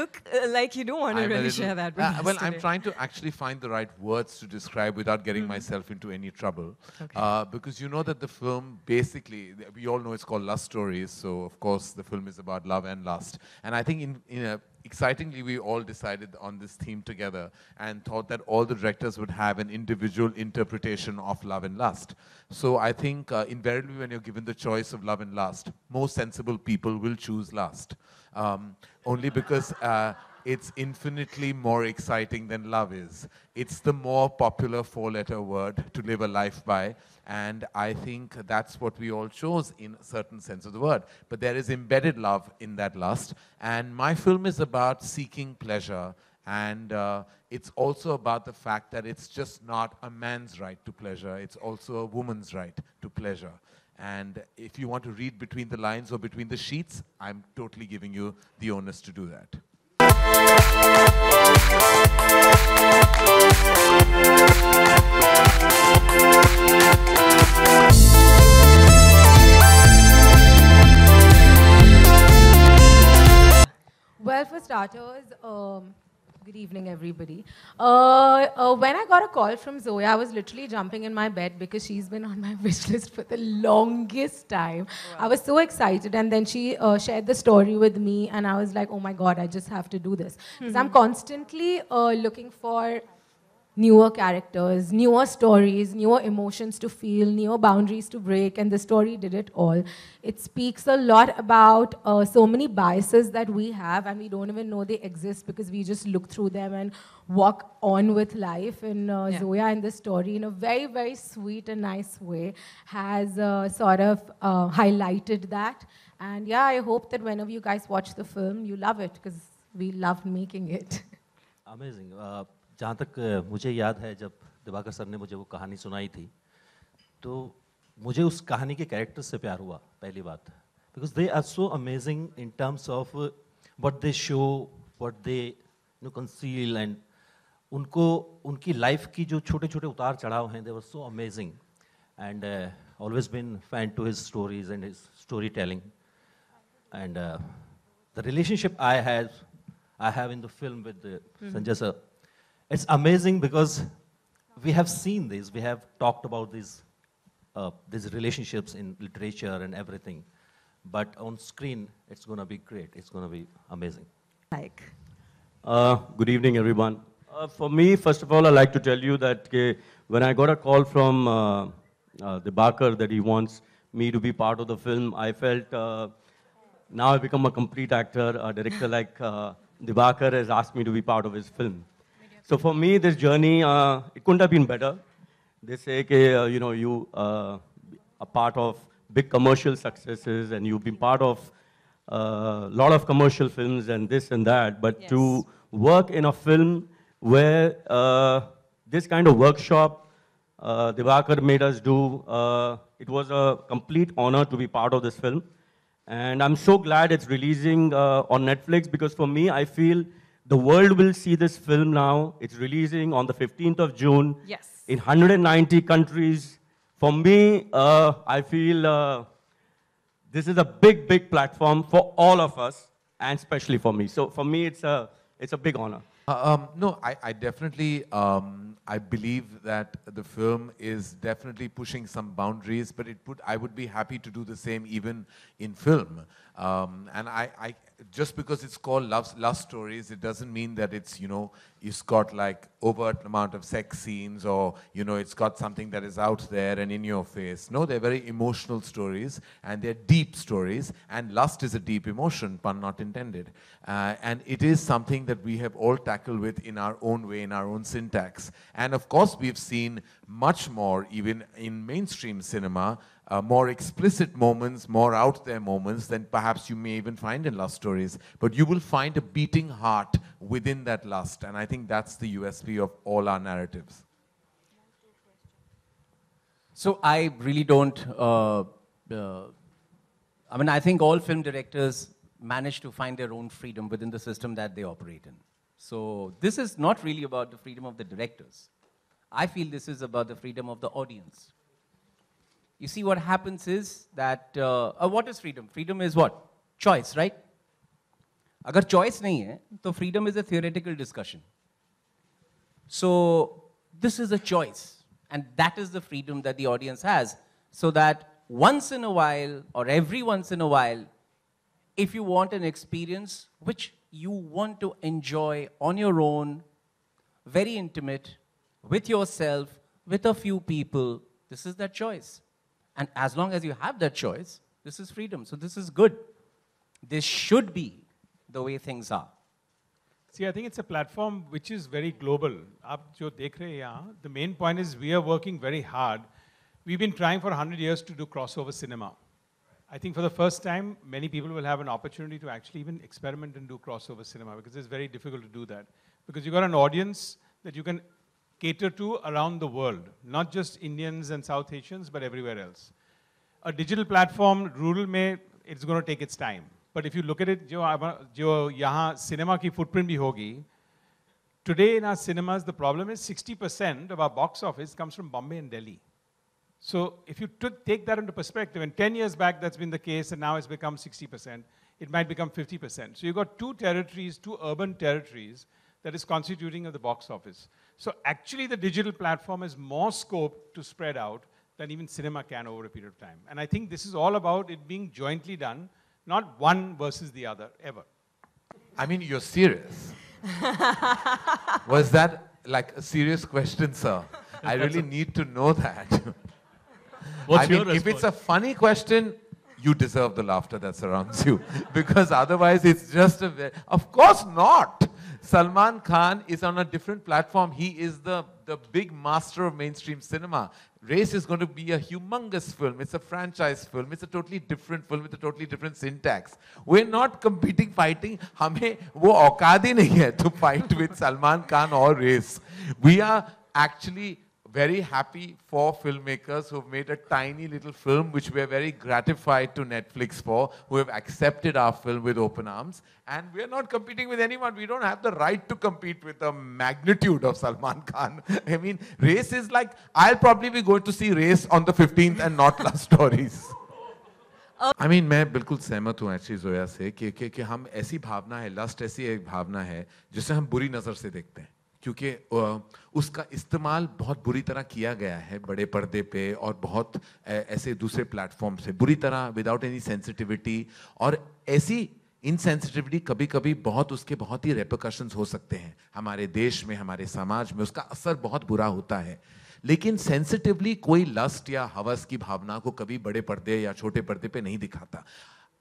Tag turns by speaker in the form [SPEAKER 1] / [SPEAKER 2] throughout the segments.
[SPEAKER 1] look like you don't want to really share that with us
[SPEAKER 2] Well,
[SPEAKER 1] today.
[SPEAKER 2] I'm trying to actually find the right words to describe without getting myself into any trouble. Okay. Because you know that the film, basically, we all know it's called Lust Stories, so of course the film is about love and lust. And I think excitingly, we all decided on this theme together and thought that all the directors would have an individual interpretation of love and lust. So I think invariably when you're given the choice of love and lust, most sensible people will choose lust. Only because it's infinitely more exciting than love is. It's the more popular four-letter word to live a life by, and I think that's what we all chose in a certain sense of the word. But there is embedded love in that lust, and my film is about seeking pleasure, and it's also about the fact that it's just not a man's right to pleasure, it's also a woman's right to pleasure. And if you want to read between the lines or between the sheets, I'm totally giving you the onus to do that.
[SPEAKER 3] Well, for starters, good evening, everybody. When I got a call from Zoya, I was literally jumping in my bed because she's been on my wish list for the longest time. Wow. I was so excited, and then she shared the story with me, and I was like, oh my God, I just have to do this. Because I'm constantly looking for newer characters, newer stories, newer emotions to feel, newer boundaries to break, and the story did it all. It speaks a lot about so many biases that we have, and we don't even know they exist because we just look through them and walk on with life. And Zoya in the story, in a very, very sweet and nice way, has sort of highlighted that. And yeah, I hope that whenever you guys watch the film, you love it, because we loved making it.
[SPEAKER 4] Amazing. जहाँ तक मुझे याद है जब Diwakar sir ने मुझे वो कहानी सुनाई थी तो मुझे उस कहानी के कैरेक्टर्स से प्यार हुआ पहली बात because they are so amazing in terms of what they show, what they conceal, and उनको उनकी लाइफ की जो छोटे-छोटे उतार चढ़ाव हैं they were so amazing, and always been fan to his stories and his storytelling, and the relationship I have in the film with Sanjay sir. It's amazing because we have seen this, we have talked about these relationships in literature and everything, but on screen, it's going to be great. It's going to be amazing.
[SPEAKER 5] Good evening, everyone. For me, first of all, I'd like to tell you that when I got a call from Dibakar that he wants me to be part of the film, I felt now I've become a complete actor. A director like Dibakar has asked me to be part of his film. So for me, this journey, it couldn't have been better. They say, you are part of big commercial successes and you've been part of a lot of commercial films and this and that, but to work in a film where this kind of workshop Dibakar made us do, it was a complete honor to be part of this film. And I'm so glad it's releasing on Netflix, because for me, I feel the world will see this film now. It's releasing on the 15th of June in 190 countries. For me, I feel this is a big, big platform for all of us, and especially for me. So for me, it's a big honor.
[SPEAKER 2] No, I definitely, I believe that the film is definitely pushing some boundaries, but I would be happy to do the same even in film. And just because it's called love stories, it doesn't mean that it's, it's got like overt amount of sex scenes, or, it's got something that is out there and in your face. No, they're very emotional stories, and they're deep stories, and lust is a deep emotion, pun not intended. And it is something that we have all tackled with in our own way, in our own syntax. And of course, we've seen much more, even in mainstream cinema, more explicit moments, more out there moments than perhaps you may even find in love stories. But you will find a beating heart within that lust, and I think that's the USP of all our narratives.
[SPEAKER 6] So I really don't, I think all film directors manage to find their own freedom within the system that they operate in. So this is not really about the freedom of the directors. I feel this is about the freedom of the audience. You see, what happens is that, what is freedom? Freedom is what? Choice, right? अगर choice नहीं है, तो freedom is a theoretical discussion. So this is a choice, and that is the freedom that the audience has, so that once in a while, or every once in a while, if you want an experience which you want to enjoy on your own, very intimate, with yourself, with a few people, this is that choice. And as long as you have that choice, this is freedom. So this is good. This should be the way things are.
[SPEAKER 7] See, I think it's a platform which is very global. आप जो देख रहे हैं यहाँ, the main point is we are working very hard. We've been trying for 100 years to do crossover cinema. I think for the first time, many people will have an opportunity to actually even experiment and do crossover cinema, because it's very difficult to do that. Because you've got an audience that you can cater to around the world, not just Indians and South Asians, but everywhere else. A digital platform, rural में, it's going to take its time. But if you look at it, जो यहाँ cinema की footprint भी होगी, today in our cinemas, the problem is 60% of our box office comes from Bombay and Delhi. So if you take that into perspective, and 10 years back that's been the case, and now it's become 60%, it might become 50%. So you've got two territories, two urban territories, that is constituting of the box office. So actually the digital platform has more scope to spread out than even cinema can over a period of time. And I think this is all about it being jointly done, not one versus the other, ever.
[SPEAKER 2] I mean, you're serious. Was that like a serious question, sir? I really need to know that.
[SPEAKER 5] What's
[SPEAKER 2] I mean,
[SPEAKER 5] your response?
[SPEAKER 2] if it's a funny question, you deserve the laughter that surrounds you. Because otherwise it's just a... Of course not! Salman Khan is on a different platform. He is the big master of mainstream cinema. Race is going to be a humongous film. It's a franchise film. It's a totally different film with a totally different syntax. We're not competing, fighting. हमें वो औकात ही नहीं है to fight with Salman Khan or Race. We are actually very happy for filmmakers who have made a tiny little film, which we're very gratified to Netflix for, who have accepted our film with open arms. And we're not competing with anyone. We don't have the right to compete with the magnitude of Salman Khan. I mean, Race is like, I'll probably be going to see Race on the 15th and not Love Stories. I mean, मैं बिल्कुल सहमत हूँ ऐसी जोया से कि हम ऐसी भावना है, लस्ट ऐसी एक भावना है जिसे हम बुरी नज़र से देखते हैं. क्योंकि उसका इस्तेमाल बहुत बुरी तरह किया गया है बड़े पर्दे पे और बहुत ऐसे दूसरे प्लेटफॉर्म से बुरी तरह विदाउट एनी सेंसिटिविटी. और ऐसी इनसेंसिटिविटी कभी-कभी उसके बहुत ही रेपरकशंस हो सकते हैं हमारे देश में, हमारे समाज में. उसका असर बहुत बुरा होता है. लेकिन सेंसिटिवली कोई लस्ट या हवस की भावना को कभी बड़े पर्दे या छोटे पर्दे पे नहीं दिखाता.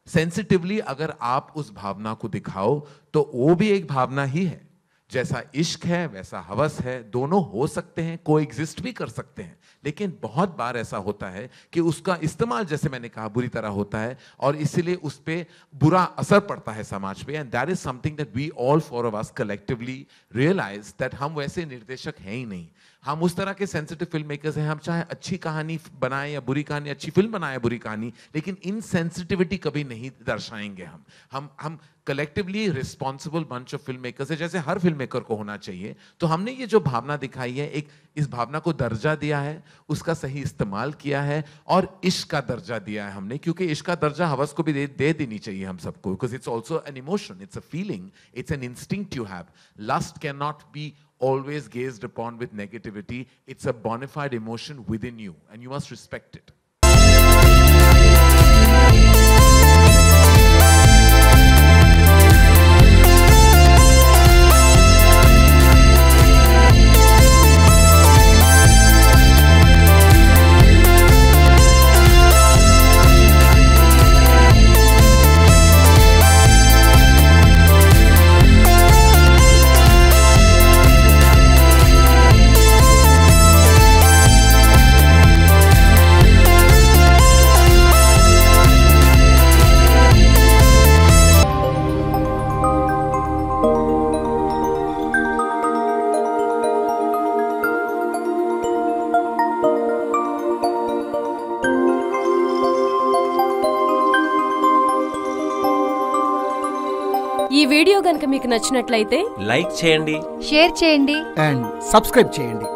[SPEAKER 2] सेंसिटिवली अगर आप उस भावना को दिखाओ तो वो भी एक भावना ही है. जैसा इश्क है वैसा हवस है, दोनों हो सकते हैं, कोएग्जिस्ट भी कर सकते हैं. लेकिन बहुत बार ऐसा होता है कि उसका इस्तेमाल, जैसे मैंने कहा, बुरी तरह होता है और इसीलिए उस पे बुरा असर पड़ता है समाज पे. And that is something that we all four of us collectively realise that हम वैसे निर्देशक हैं ही नहीं. हम उस तरह के सेंसिटिव फिल्म मेकर्स हैं. हम चाहे अच्छी कहानी बनाएं या बुरी कहानी, अच्छी फिल्म बनाएं बुरी कहानी, लेकिन इनसेंसिटिविटी कभी नहीं दर्शाएंगे. हम collectively responsible bunch of film makers है, जैसे हर फिल्म मेकर को होना चाहिए. तो हमने ये जो भावना दिखाई है, एक इस भावना को दर्जा दिया है, उसका सही इस्तेमाल किया है और इश्क का दर्जा दिया है हमने. क्योंकि इश्क का दर्जा हवस को भी दे देनी चाहिए हम सबको. Because it's also an emotion, it's a feeling, it's an instinct you have. Lust can not be always gazed upon with negativity. It's a bona fide emotion within you and you must respect it.
[SPEAKER 8] ఈ video గనుక మీకు నచ్చినట్లయితే
[SPEAKER 9] like చేయండి,
[SPEAKER 10] share చేయండి
[SPEAKER 11] and subscribe చేయండి.